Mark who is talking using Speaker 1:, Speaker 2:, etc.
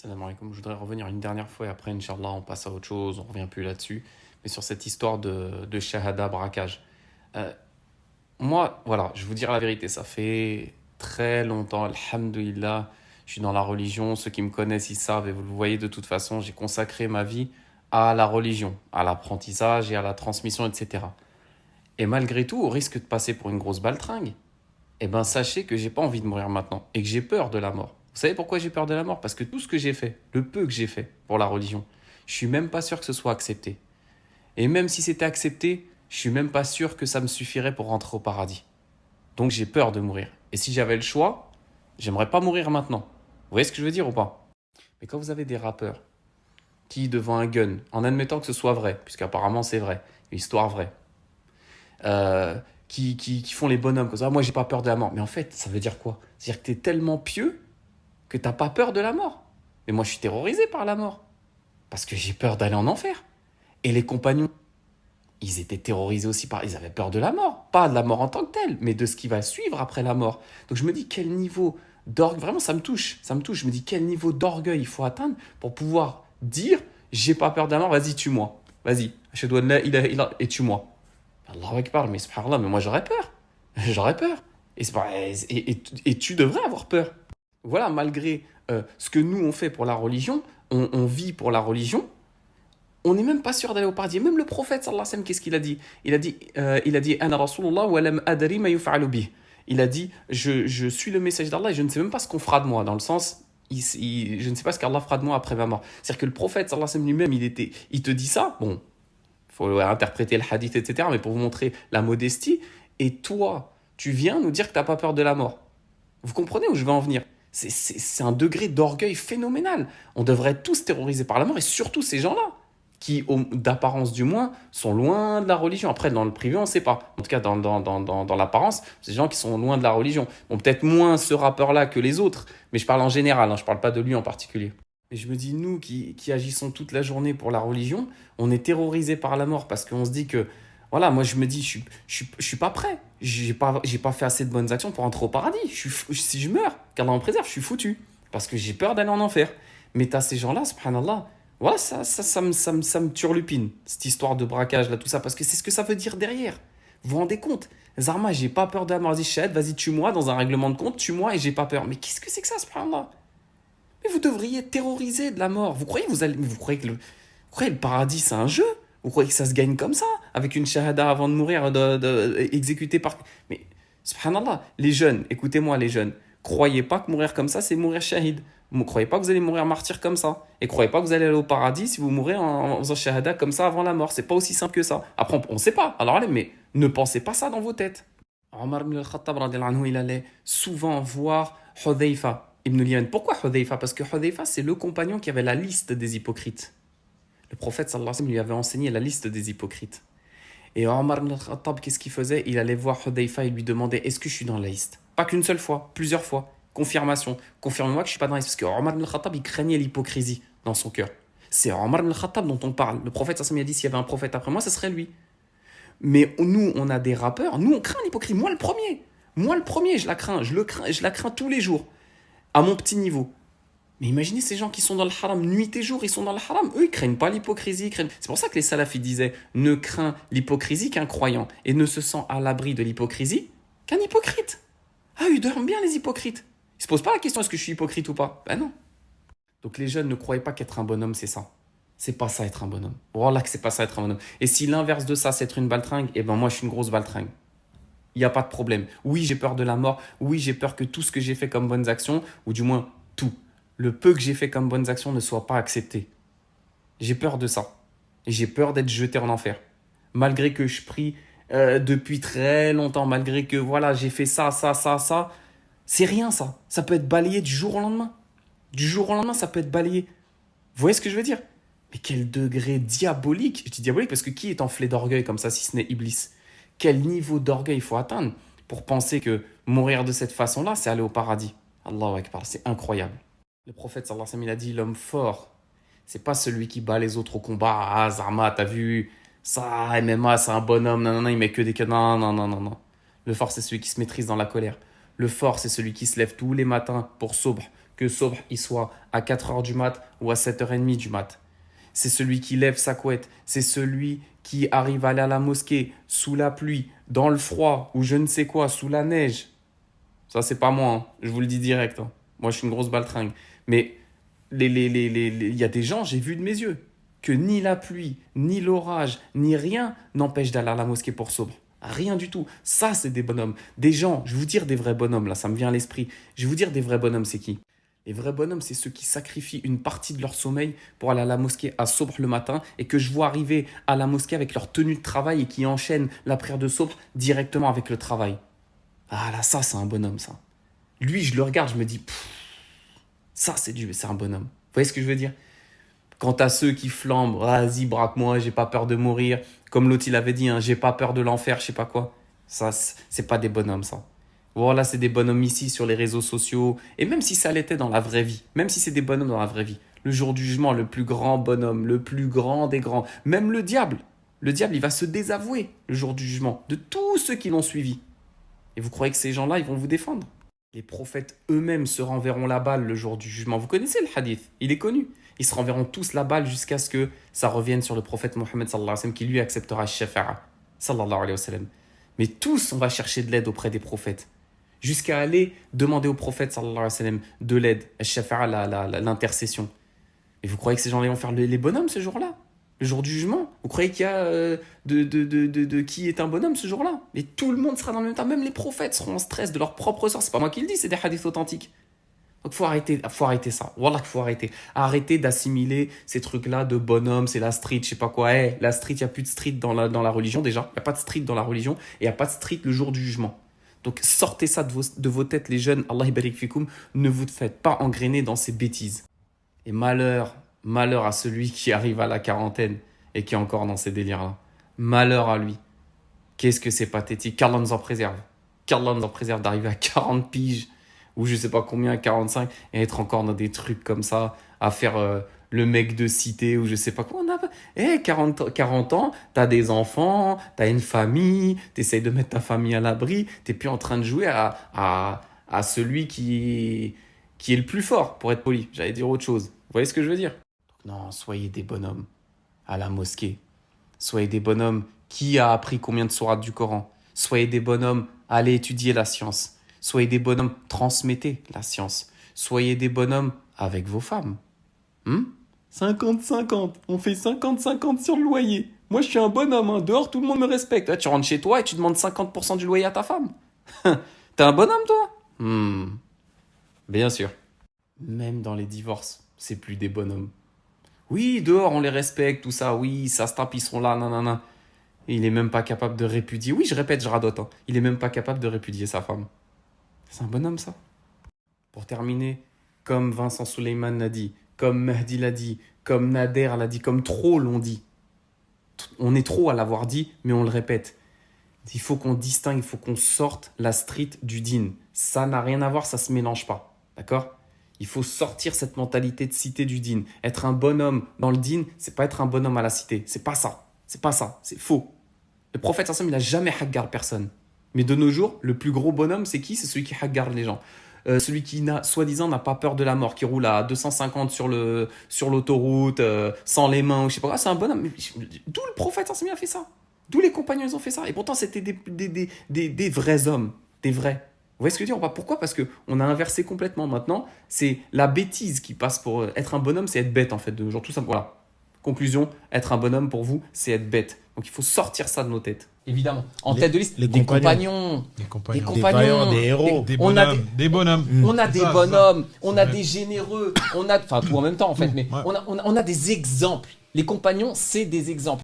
Speaker 1: Salam alaikum. Je voudrais revenir une dernière fois et après, Inch'Allah, on passe à autre chose, on revient plus là-dessus. Mais sur cette histoire de shahada, braquage. Euh, Moi, voilà, je vais vous dire la vérité, ça fait très longtemps, alhamdoulilah, je suis dans la religion. Ceux qui me connaissent, ils savent, et vous le voyez de toute façon, j'ai consacré ma vie à la religion, à l'apprentissage et à la transmission, etc. Et malgré tout, au risque de passer pour une grosse baltringue, eh ben, sachez que j'ai pas envie de mourir maintenant et que j'ai peur de la mort. Vous savez pourquoi j'ai peur de la mort? Parce que tout ce que j'ai fait, le peu que j'ai fait pour la religion, je suis même pas sûr que ce soit accepté. Et même si c'était accepté, je suis même pas sûr que ça me suffirait pour rentrer au paradis. Donc j'ai peur de mourir. Et si j'avais le choix, j'aimerais pas mourir maintenant. Vous voyez ce que je veux dire ou pas? Mais quand vous avez des rappeurs qui, devant un gun, en admettant que ce soit vrai, puisqu'apparemment c'est vrai, une histoire vraie, euh, qui font les bonhommes, comme ça, ah, moi j'ai pas peur de la mort. Mais en fait, ça veut dire quoi? C'est-à-dire que tu es tellement pieux que t'as pas peur de la mort. Mais moi, je suis terrorisé par la mort. Parce que j'ai peur d'aller en enfer. Et les compagnons, ils étaient terrorisés aussi par... Ils avaient peur de la mort. Pas de la mort en tant que telle, mais de ce qui va suivre après la mort. Donc je me dis, quel niveau d'orgueil... Vraiment, ça me touche. Ça me touche. Je me dis, quel niveau d'orgueil il faut atteindre pour pouvoir dire, j'ai pas peur de la mort, vas-y, tue-moi. Vas-y. Ashhadu an la ilaha illa et tue-moi. Allahu Akbar, mais subhanallah, mais moi j'aurais peur. J'aurais peur. Et tu devrais avoir peur. Voilà, malgré ce que nous on fait pour la religion, on vit pour la religion, on n'est même pas sûr d'aller au paradis. Même le prophète, sallallahu alayhi wa sallam, qu'est-ce qu'il a dit? Il a dit, Ana Rasulullah wa lam adri ma yuf'alu bih. Il a dit, je suis le message d'Allah et je ne sais même pas ce qu'on fera de moi, dans le sens, je ne sais pas ce qu'Allah fera de moi après ma mort. C'est-à-dire que le prophète, sallallahu alayhi wa sallam, lui-même, il te dit ça, bon, il faut interpréter le hadith, etc., mais pour vous montrer la modestie, et toi, tu viens nous dire que tu n'as pas peur de la mort. Vous comprenez où je vais en venir? C'est un degré d'orgueil phénoménal. On devrait être tous terrorisés par la mort, et surtout ces gens-là, qui, d'apparence du moins, sont loin de la religion. Après, dans le privé, on ne sait pas. En tout cas, dans l'apparence, c'est des gens qui sont loin de la religion. Bon, peut-être moins ce rappeur-là que les autres, mais je parle en général, hein, je ne parle pas de lui en particulier. Et je me dis, nous qui agissons toute la journée pour la religion, on est terrorisés par la mort parce qu'on se dit que, voilà, moi je me dis, je suis pas prêt. J'ai pas fait assez de bonnes actions pour entrer au paradis. Si je meurs, qu'Allah en préserve, je suis foutu. Parce que j'ai peur d'aller en enfer. Mais t'as ces gens-là, subhanallah, voilà, ça me turlupine, cette histoire de braquage, là, tout ça, parce que c'est ce que ça veut dire derrière. Vous vous rendez compte? Zarma, j'ai pas peur de la mort, vas-y, Shahad, vas-y, tue-moi dans un règlement de compte, tue-moi et j'ai pas peur. Mais qu'est-ce que c'est que ça, subhanallah? Mais vous devriez être terrorisé de la mort. Vous croyez que le paradis c'est un jeu? Vous croyez que ça se gagne comme ça? Avec une shahada avant de mourir, exécuté par... Mais, subhanallah, les jeunes, écoutez-moi les jeunes, croyez pas que mourir comme ça c'est mourir shahid. Ne croyez pas que vous allez mourir martyr comme ça. Et croyez pas que vous allez aller au paradis si vous mourrez en faisant shahada comme ça avant la mort. C'est pas aussi simple que ça. Après, on sait pas. Alors allez, mais ne pensez pas ça dans vos têtes. Omar ibn al-Khattab, radiallahu anhu, il allait souvent voir Hudhayfa ibn al-Yaman. Pourquoi Hudhayfa? Parce que Hudhayfa, c'est le compagnon qui avait la liste des hypocrites. Le prophète sallallahu alayhi wa sallam lui avait enseigné la liste des hypocrites. Et Omar ibn al-Khattab, qu'est-ce qu'il faisait? Il allait voir Hudhayfa et lui demandait, est-ce que je suis dans la liste? Pas qu'une seule fois, plusieurs fois. Confirmation. Confirme-moi que je suis pas dans la liste. Parce que Omar ibn al-Khattab, il craignait l'hypocrisie dans son cœur. C'est Omar ibn al-Khattab dont on parle. Le prophète sallallahu alayhi wa sallam a dit, s'il y avait un prophète après moi, ce serait lui. Mais nous, on a des rappeurs, nous, on craint l'hypocrisie. Moi, le premier. Moi, le premier, je la crains. Je la crains tous les jours, à mon petit niveau. Mais imaginez ces gens qui sont dans le haram, nuit et jour, ils sont dans le haram. Eux, ils craignent pas l'hypocrisie. C'est pour ça que les salafis disaient, ne craint l'hypocrisie qu'un croyant et ne se sent à l'abri de l'hypocrisie qu'un hypocrite. Ah, ils dorment bien, les hypocrites. Ils se posent pas la question, est-ce que je suis hypocrite ou pas? Ben non. Donc les jeunes ne croyaient pas qu'être un bonhomme, c'est ça. C'est pas ça être un bonhomme. Voilà que c'est pas ça être un bonhomme. Et si l'inverse de ça, c'est être une baltringue, eh ben moi, je suis une grosse baltringue. Il n'y a pas de problème. Oui, j'ai peur de la mort. Oui, j'ai peur que tout ce que j'ai fait comme bonnes actions, ou du moins tout, le peu que j'ai fait comme bonnes actions ne soit pas accepté. J'ai peur de ça. Et j'ai peur d'être jeté en enfer. Malgré que je prie depuis très longtemps, malgré que voilà, j'ai fait ça, ça, ça, ça, c'est rien ça. Ça peut être balayé du jour au lendemain. Du jour au lendemain, ça peut être balayé. Vous voyez ce que je veux dire? Mais quel degré diabolique! Je dis diabolique parce que qui est enflé d'orgueil comme ça si ce n'est Iblis? Quel niveau d'orgueil il faut atteindre pour penser que mourir de cette façon-là, c'est aller au paradis? Allahu Akbar, c'est incroyable. Le prophète sallallahu alayhi wa sallam, il a dit l'homme fort, c'est pas celui qui bat les autres au combat. Ah, Zarma, t'as vu ça, MMA, c'est un bonhomme, non, non, non, il met que des canons. Non, non, non, non, non. Le fort, c'est celui qui se maîtrise dans la colère. Le fort, c'est celui qui se lève tous les matins pour sobre, que Sobh il soit à 4h du mat ou à 7h30 du mat. C'est celui qui lève sa couette. C'est celui qui arrive à aller à la mosquée sous la pluie, dans le froid ou je ne sais quoi, sous la neige. Ça, c'est pas moi, hein. Je vous le dis direct, hein. Moi, je suis une grosse baltringue. Mais il y a des gens, j'ai vu de mes yeux, que ni la pluie, ni l'orage, ni rien n'empêche d'aller à la mosquée pour Sobh. Rien du tout. Ça, c'est des bonhommes. Des gens, je vais vous dire des vrais bonhommes, là, ça me vient à l'esprit. Je vais vous dire des vrais bonhommes, c'est qui? Les vrais bonhommes, c'est ceux qui sacrifient une partie de leur sommeil pour aller à la mosquée à Sobh le matin et que je vois arriver à la mosquée avec leur tenue de travail et qui enchaînent la prière de Sobh directement avec le travail. Ah là, ça, c'est un bonhomme, ça. Lui, je le regarde, je me dis, ça, c'est un bonhomme. Vous voyez ce que je veux dire? Quant à ceux qui flambent, vas-y, braque-moi, j'ai pas peur de mourir. Comme l'autre, il avait dit, hein, j'ai pas peur de l'enfer, je sais pas quoi. Ça, c'est pas des bonhommes, ça. Voilà, c'est des bonhommes ici sur les réseaux sociaux. Et même si ça l'était dans la vraie vie, même si c'est des bonhommes dans la vraie vie, le jour du jugement, le plus grand bonhomme, le plus grand des grands, même le diable, il va se désavouer le jour du jugement de tous ceux qui l'ont suivi. Et vous croyez que ces gens-là, ils vont vous défendre? Les prophètes eux-mêmes se renverront la balle le jour du jugement. Vous connaissez le hadith, il est connu. Ils se renverront tous la balle jusqu'à ce que ça revienne sur le prophète Mohammed sallallahu alayhi wa sallam qui lui acceptera shafa'a sallallahu alayhi wa sallam. Mais tous, on va chercher de l'aide auprès des prophètes. Jusqu'à aller demander au prophète sallallahu alayhi wa sallam de l'aide, shafa'a, l'intercession. Et vous croyez que ces gens-là vont faire les bonhommes ce jour-là? Le jour du jugement? Vous croyez qu'il y a de qui est un bonhomme ce jour-là? Mais tout le monde sera dans le même temps. Même les prophètes seront en stress de leur propre sort. C'est pas moi qui le dis, c'est des hadiths authentiques. Donc faut arrêter ça. Wallah qu'il faut arrêter. Arrêter d'assimiler ces trucs-là de bonhomme, c'est la street, je sais pas quoi. La street, il n'y a plus de street dans la religion déjà. Il n'y a pas de street dans la religion et il n'y a pas de street le jour du jugement. Donc sortez ça de vos têtes les jeunes. Allah barik fikoum. Ne vous faites pas engrainer dans ces bêtises. Et malheur à celui qui arrive à la quarantaine et qui est encore dans ces délires-là. Malheur à lui. Qu'est-ce que c'est pathétique. Qu'Allah nous en préserve. Qu'Allah nous en préserve d'arriver à 40 piges ou je sais pas combien, 45, et être encore dans des trucs comme ça, à faire le mec de cité ou je sais pas quoi. 40 ans, t'as des enfants, t'as une famille, t'essayes de mettre ta famille à l'abri, t'es plus en train de jouer à celui qui est le plus fort, pour être poli. J'allais dire autre chose. Vous voyez ce que je veux dire? Non, soyez des bonhommes à la mosquée. Soyez des bonhommes. Qui a appris combien de sourates du Coran? Soyez des bonhommes. Allez étudier la science. Soyez des bonhommes. Transmettez la science. Soyez des bonhommes avec vos femmes. 50-50. On fait 50-50 sur le loyer. Moi, je suis un bonhomme. Hein. Dehors, tout le monde me respecte. Là, tu rentres chez toi et tu demandes 50% du loyer à ta femme. T'es un bonhomme, toi? Bien sûr. Même dans les divorces, c'est plus des bonhommes. Oui, dehors, on les respecte, tout ça. Oui, ça se tape, ils sont là, nanana. Et il est même pas capable de répudier. Oui, je répète, je radote. Hein. Il est même pas capable de répudier sa femme. C'est un bonhomme, ça. Pour terminer, comme Vincent Souleyman l'a dit, comme Mahdi l'a dit, comme Nader l'a dit, comme trop l'ont dit. On est trop à l'avoir dit, mais on le répète. Il faut qu'on distingue, il faut qu'on sorte la street du din. Ça n'a rien à voir, ça se mélange pas. D'accord? Il faut sortir cette mentalité de cité du din. Être un bonhomme dans le din, c'est pas être un bonhomme à la cité. C'est pas ça. C'est pas ça. C'est faux. Le prophète sallam, il n'a jamais hagarde personne. Mais de nos jours, le plus gros bonhomme, c'est qui? C'est celui qui hagarde les gens. Celui qui, soi-disant, n'a pas peur de la mort, qui roule à 250 sur l'autoroute, sans les mains, ou je sais pas quoi. C'est un bonhomme. D'où le prophète sallam a fait ça? D'où les compagnons ils ont fait ça? Et pourtant, c'était des vrais hommes. Des vrais. Vous voyez ce que je veux dire? Pourquoi? Parce qu'on a inversé complètement. Maintenant, c'est la bêtise qui passe pour être un bonhomme, c'est être bête en fait de nos jours. Tout ça, voilà. Conclusion, être un bonhomme pour vous, c'est être bête. Donc il faut sortir ça de nos têtes. Évidemment. En tête de liste, des compagnons. Des compagnons.
Speaker 2: Des vaillants, des héros.
Speaker 3: Des bonhommes. Des bonhommes.
Speaker 1: On a des bonhommes, on a des généreux, on a. Enfin, tout en même temps en fait, mais on a des exemples. Les compagnons, c'est des exemples.